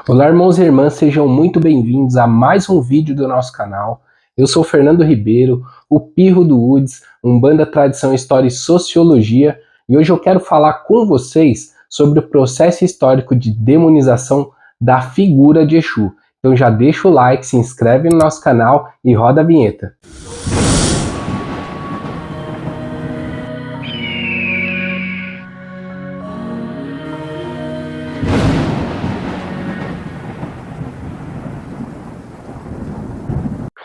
Olá, irmãos e irmãs, sejam muito bem-vindos a mais um vídeo do nosso canal. Eu sou Fernando Ribeiro, o Pirro do UDS, Umbanda Tradição, História e Sociologia, e hoje eu quero falar com vocês sobre o processo histórico de demonização da figura de Exu. Então já deixa o like, se inscreve no nosso canal e roda a vinheta.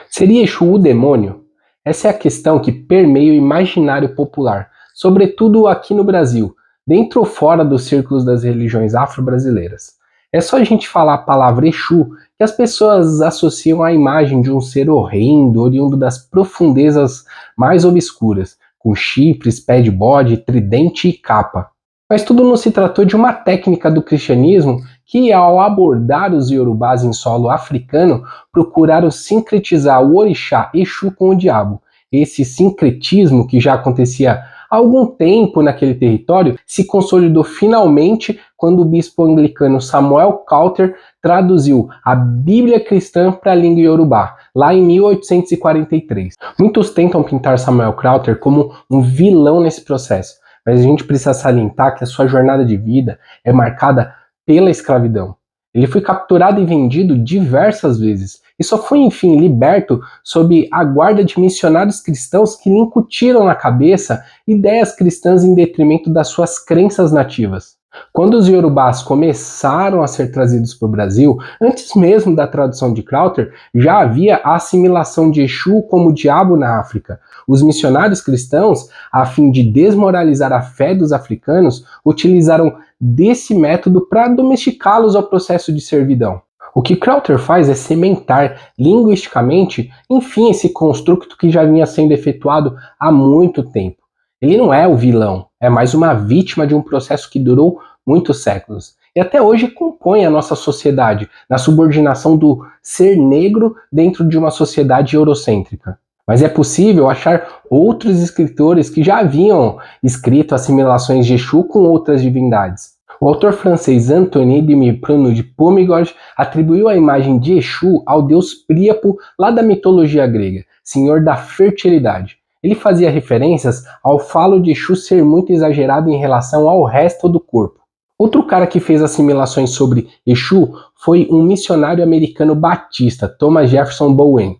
Seria Exu o demônio? Essa é a questão que permeia o imaginário popular, sobretudo aqui no Brasil, dentro ou fora dos círculos das religiões afro-brasileiras. É só a gente falar a palavra Exu que as pessoas associam a imagem de um ser horrendo, oriundo das profundezas mais obscuras, com chifres, pé de bode, tridente e capa. Mas tudo não se tratou de uma técnica do cristianismo que, ao abordar os iorubás em solo africano, procuraram sincretizar o orixá Exu com o diabo. Esse sincretismo, que já acontecia há algum tempo naquele território, se consolidou finalmente quando o bispo anglicano Samuel Coulter traduziu a Bíblia cristã para a língua iorubá, lá em 1843. Muitos tentam pintar Samuel Coulter como um vilão nesse processo, mas a gente precisa salientar que a sua jornada de vida é marcada pela escravidão. Ele foi capturado e vendido diversas vezes, e só foi enfim liberto sob a guarda de missionários cristãos que lhe incutiram na cabeça ideias cristãs em detrimento das suas crenças nativas. Quando os iorubás começaram a ser trazidos para o Brasil, antes mesmo da tradução de Crowther, já havia a assimilação de Exu como diabo na África. Os missionários cristãos, a fim de desmoralizar a fé dos africanos, utilizaram desse método para domesticá-los ao processo de servidão. O que Crowther faz é cimentar linguisticamente, enfim, esse construto que já vinha sendo efetuado há muito tempo. Ele não é o vilão, é mais uma vítima de um processo que durou muitos séculos. E até hoje compõe a nossa sociedade, na subordinação do ser negro dentro de uma sociedade eurocêntrica. Mas é possível achar outros escritores que já haviam escrito assimilações de Exu com outras divindades. O autor francês Antoine de Maupassant de Pomerode atribuiu a imagem de Exu ao deus Príapo lá da mitologia grega, senhor da fertilidade. Ele fazia referências ao falo de Exu ser muito exagerado em relação ao resto do corpo. Outro cara que fez assimilações sobre Exu foi um missionário americano batista, Thomas Jefferson Bowen.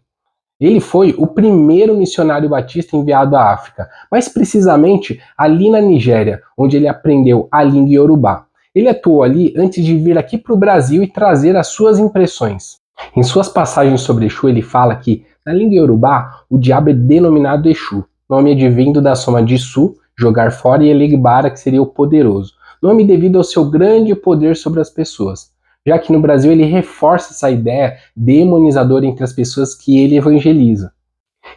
Ele foi o primeiro missionário batista enviado à África, mais precisamente ali na Nigéria, onde ele aprendeu a língua iorubá. Ele atuou ali antes de vir aqui para o Brasil e trazer as suas impressões. Em suas passagens sobre Exu, ele fala que, na língua iorubá, o diabo é denominado Exu, nome advindo da soma de Su, jogar fora, e Elegbara, que seria o poderoso, nome devido ao seu grande poder sobre as pessoas. Já que no Brasil ele reforça essa ideia demonizadora entre as pessoas que ele evangeliza.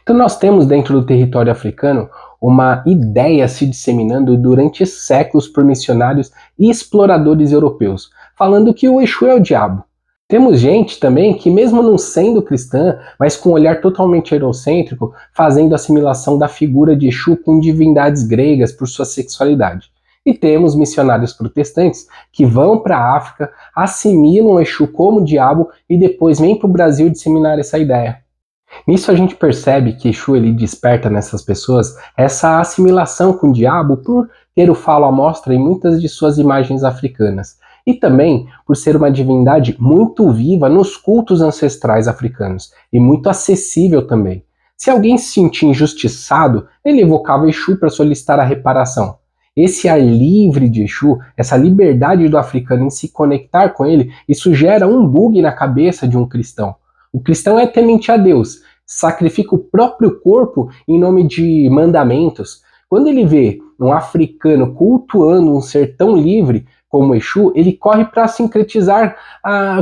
Então nós temos dentro do território africano uma ideia se disseminando durante séculos por missionários e exploradores europeus, falando que o Exu é o diabo. Temos gente também que, mesmo não sendo cristã, mas com um olhar totalmente eurocêntrico, fazendo assimilação da figura de Exu com divindades gregas por sua sexualidade. E temos missionários protestantes que vão para a África, assimilam o Exu como diabo e depois vêm para o Brasil disseminar essa ideia. Nisso a gente percebe que Exu ele desperta nessas pessoas essa assimilação com o diabo por ter o falo à mostra em muitas de suas imagens africanas. E também por ser uma divindade muito viva nos cultos ancestrais africanos e muito acessível também. Se alguém se sentia injustiçado, ele evocava Exu para solicitar a reparação. Esse ar livre de Exu, essa liberdade do africano em se conectar com ele, isso gera um bug na cabeça de um cristão. O cristão é temente a Deus, sacrifica o próprio corpo em nome de mandamentos. Quando ele vê um africano cultuando um ser tão livre como Exu, ele corre para sincretizar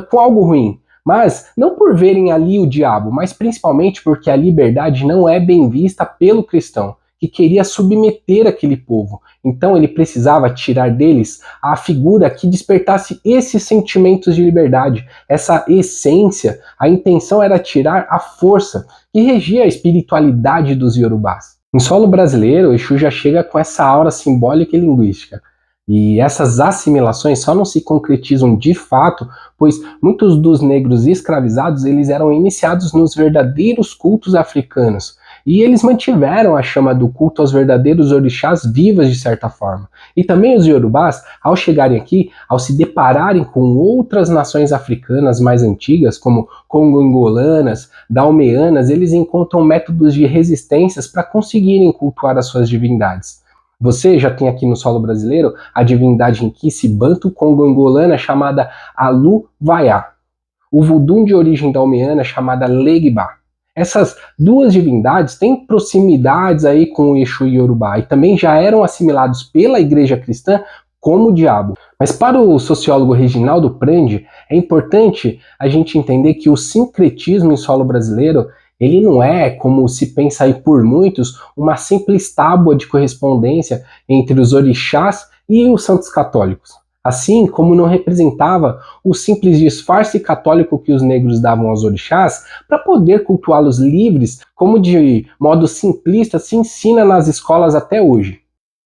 com algo ruim. Mas não por verem ali o diabo, mas principalmente porque a liberdade não é bem vista pelo cristão, que queria submeter aquele povo. Então ele precisava tirar deles a figura que despertasse esses sentimentos de liberdade, essa essência. A intenção era tirar a força que regia a espiritualidade dos iorubás. Em solo brasileiro, o Exu já chega com essa aura simbólica e linguística. E essas assimilações só não se concretizam de fato, pois muitos dos negros escravizados eles eram iniciados nos verdadeiros cultos africanos. E eles mantiveram a chama do culto aos verdadeiros orixás vivas de certa forma. E também os iorubás, ao chegarem aqui, ao se depararem com outras nações africanas mais antigas, como congo-angolanas, dalmeanas, eles encontram métodos de resistências para conseguirem cultuar as suas divindades. Você já tem aqui no solo brasileiro a divindade Inquisibanto congo-angolana chamada Alu-Vaiá, o Vudum de origem dalmeana chamada Legba. Essas duas divindades têm proximidades aí com o Exu Yorubá e também já eram assimilados pela igreja cristã como diabo. Mas para o sociólogo Reginaldo Prandi, é importante a gente entender que o sincretismo em solo brasileiro ele não é, como se pensa aí por muitos, uma simples tábua de correspondência entre os orixás e os santos católicos. Assim como não representava o simples disfarce católico que os negros davam aos orixás para poder cultuá-los livres, como de modo simplista se ensina nas escolas até hoje.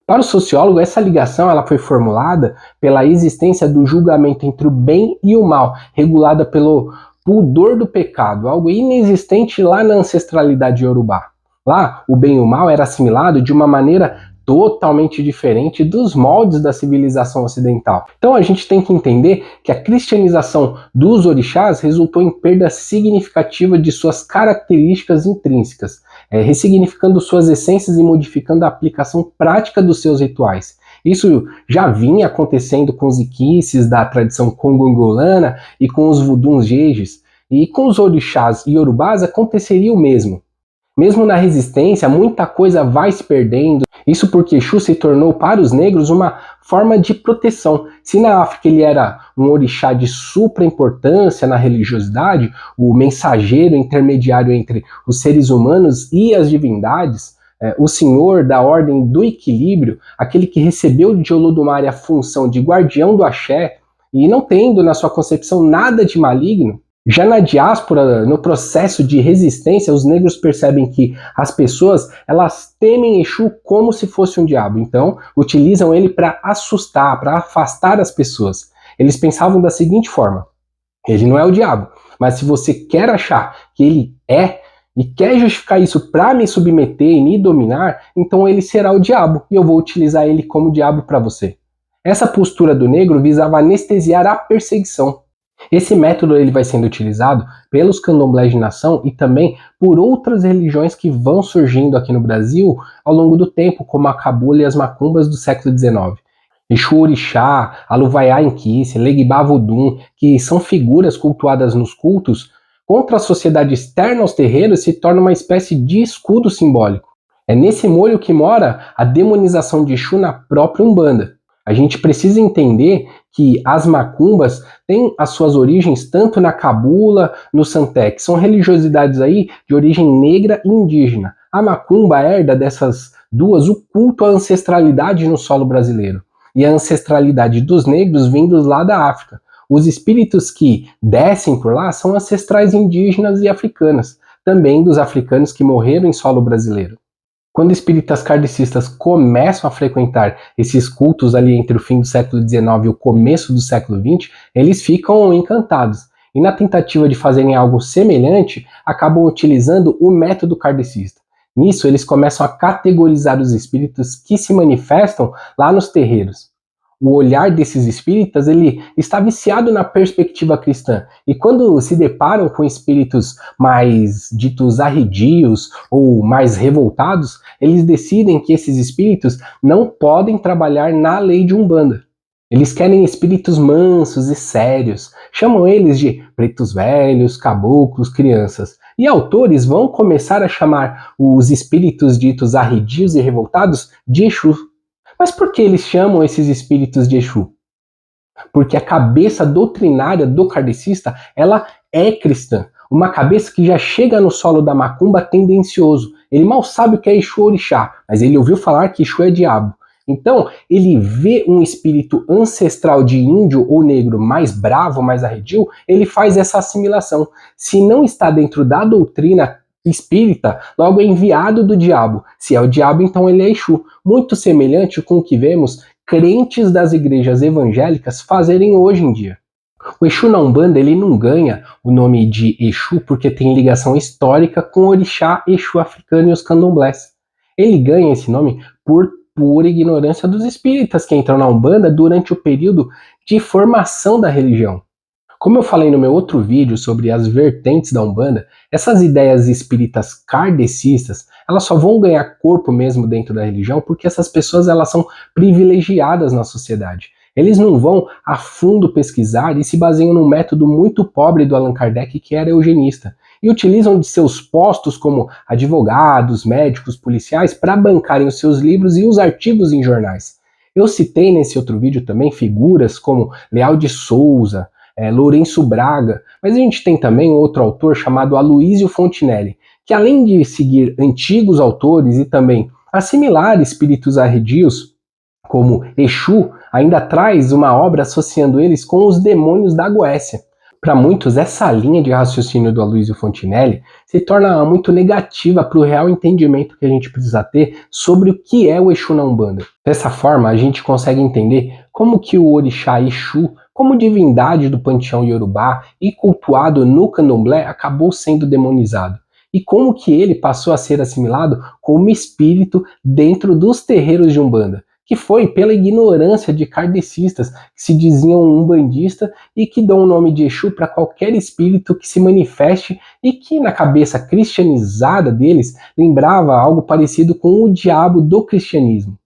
Para o sociólogo, essa ligação ela foi formulada pela existência do julgamento entre o bem e o mal, regulada pelo pudor do pecado, algo inexistente lá na ancestralidade iorubá. Lá, o bem e o mal era assimilado de uma maneira totalmente diferente dos moldes da civilização ocidental. Então a gente tem que entender que a cristianização dos orixás resultou em perda significativa de suas características intrínsecas, ressignificando suas essências e modificando a aplicação prática dos seus rituais. Isso já vinha acontecendo com os iquices da tradição congo-angolana e com os vuduns jejes, e com os orixás iorubás aconteceria o mesmo. Mesmo na resistência, muita coisa vai se perdendo. Isso porque Exu se tornou para os negros uma forma de proteção. Se na África ele era um orixá de supra importância na religiosidade, o mensageiro intermediário entre os seres humanos e as divindades, o senhor da ordem do equilíbrio, aquele que recebeu de Olodumare a função de guardião do axé, e não tendo na sua concepção nada de maligno, já na diáspora, no processo de resistência, os negros percebem que as pessoas elas temem Exu como se fosse um diabo, então utilizam ele para assustar, para afastar as pessoas. Eles pensavam da seguinte forma: ele não é o diabo, mas se você quer achar que ele é e quer justificar isso para me submeter e me dominar, então ele será o diabo e eu vou utilizar ele como diabo para você. Essa postura do negro visava anestesiar a perseguição. Esse método ele vai sendo utilizado pelos candomblés de nação e também por outras religiões que vão surgindo aqui no Brasil ao longo do tempo, como a cabula e as macumbas do século XIX. Exu Orixá, Aluvaiá Inquice, Legba Vodum, que são figuras cultuadas nos cultos, contra a sociedade externa aos terreiros se torna uma espécie de escudo simbólico. É nesse molho que mora a demonização de Exu na própria Umbanda. A gente precisa entender que as macumbas têm as suas origens tanto na cabula, no santé, que são religiosidades aí de origem negra e indígena. A macumba herda dessas duas o culto à ancestralidade no solo brasileiro e a ancestralidade dos negros vindos lá da África. Os espíritos que descem por lá são ancestrais indígenas e africanas, também dos africanos que morreram em solo brasileiro. Quando espíritas kardecistas começam a frequentar esses cultos ali entre o fim do século XIX e o começo do século XX, eles ficam encantados. E na tentativa de fazerem algo semelhante, acabam utilizando o método kardecista. Nisso, eles começam a categorizar os espíritos que se manifestam lá nos terreiros. O olhar desses espíritas ele está viciado na perspectiva cristã. E quando se deparam com espíritos mais ditos arredios ou mais revoltados, eles decidem que esses espíritos não podem trabalhar na lei de Umbanda. Eles querem espíritos mansos e sérios. Chamam eles de pretos velhos, caboclos, crianças. E autores vão começar a chamar os espíritos ditos arredios e revoltados de Exu. Mas por que eles chamam esses espíritos de Exu? Porque a cabeça doutrinária do kardecista, ela é cristã. Uma cabeça que já chega no solo da macumba tendencioso. Ele mal sabe o que é Exu Orixá, mas ele ouviu falar que Exu é diabo. Então, ele vê um espírito ancestral de índio ou negro mais bravo, mais arredio, ele faz essa assimilação. Se não está dentro da doutrina espírita, logo é enviado do diabo. Se é o diabo, então ele é Exu. Muito semelhante com o que vemos crentes das igrejas evangélicas fazerem hoje em dia. O Exu na Umbanda ele não ganha o nome de Exu porque tem ligação histórica com o orixá Exu africano e os candomblés. Ele ganha esse nome por pura ignorância dos espíritas que entram na Umbanda durante o período de formação da religião. Como eu falei no meu outro vídeo sobre as vertentes da Umbanda, essas ideias espíritas kardecistas, elas só vão ganhar corpo mesmo dentro da religião porque essas pessoas elas são privilegiadas na sociedade. Eles não vão a fundo pesquisar e se baseiam num método muito pobre do Allan Kardec, que era eugenista, e utilizam de seus postos como advogados, médicos, policiais para bancarem os seus livros e os artigos em jornais. Eu citei nesse outro vídeo também figuras como Leal de Souza, Lourenço Braga, mas a gente tem também outro autor chamado Aloísio Fontinelli, que além de seguir antigos autores e também assimilar espíritos arredios, como Exu, ainda traz uma obra associando eles com os demônios da Goécia. Para muitos, essa linha de raciocínio do Aloísio Fontinelli se torna muito negativa para o real entendimento que a gente precisa ter sobre o que é o Exu na Umbanda. Dessa forma, a gente consegue entender como que o orixá Exu, como divindade do panteão iorubá e cultuado no candomblé, acabou sendo demonizado. E como que ele passou a ser assimilado como espírito dentro dos terreiros de Umbanda, que foi pela ignorância de kardecistas que se diziam umbandista e que dão o nome de Exu para qualquer espírito que se manifeste e que na cabeça cristianizada deles lembrava algo parecido com o diabo do cristianismo.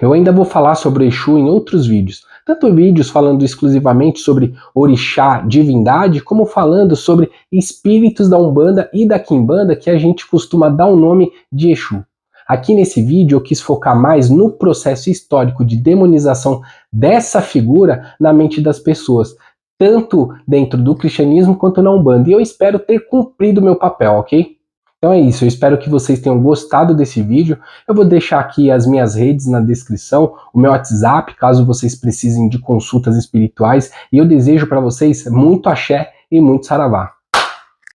Eu ainda vou falar sobre o Exu em outros vídeos, tanto vídeos falando exclusivamente sobre orixá, divindade, como falando sobre espíritos da Umbanda e da Quimbanda que a gente costuma dar o nome de Exu. Aqui nesse vídeo eu quis focar mais no processo histórico de demonização dessa figura na mente das pessoas, tanto dentro do cristianismo quanto na Umbanda, e eu espero ter cumprido meu papel, ok? Então é isso, eu espero que vocês tenham gostado desse vídeo. Eu vou deixar aqui as minhas redes na descrição, o meu WhatsApp, caso vocês precisem de consultas espirituais, e eu desejo para vocês muito axé e muito saravá.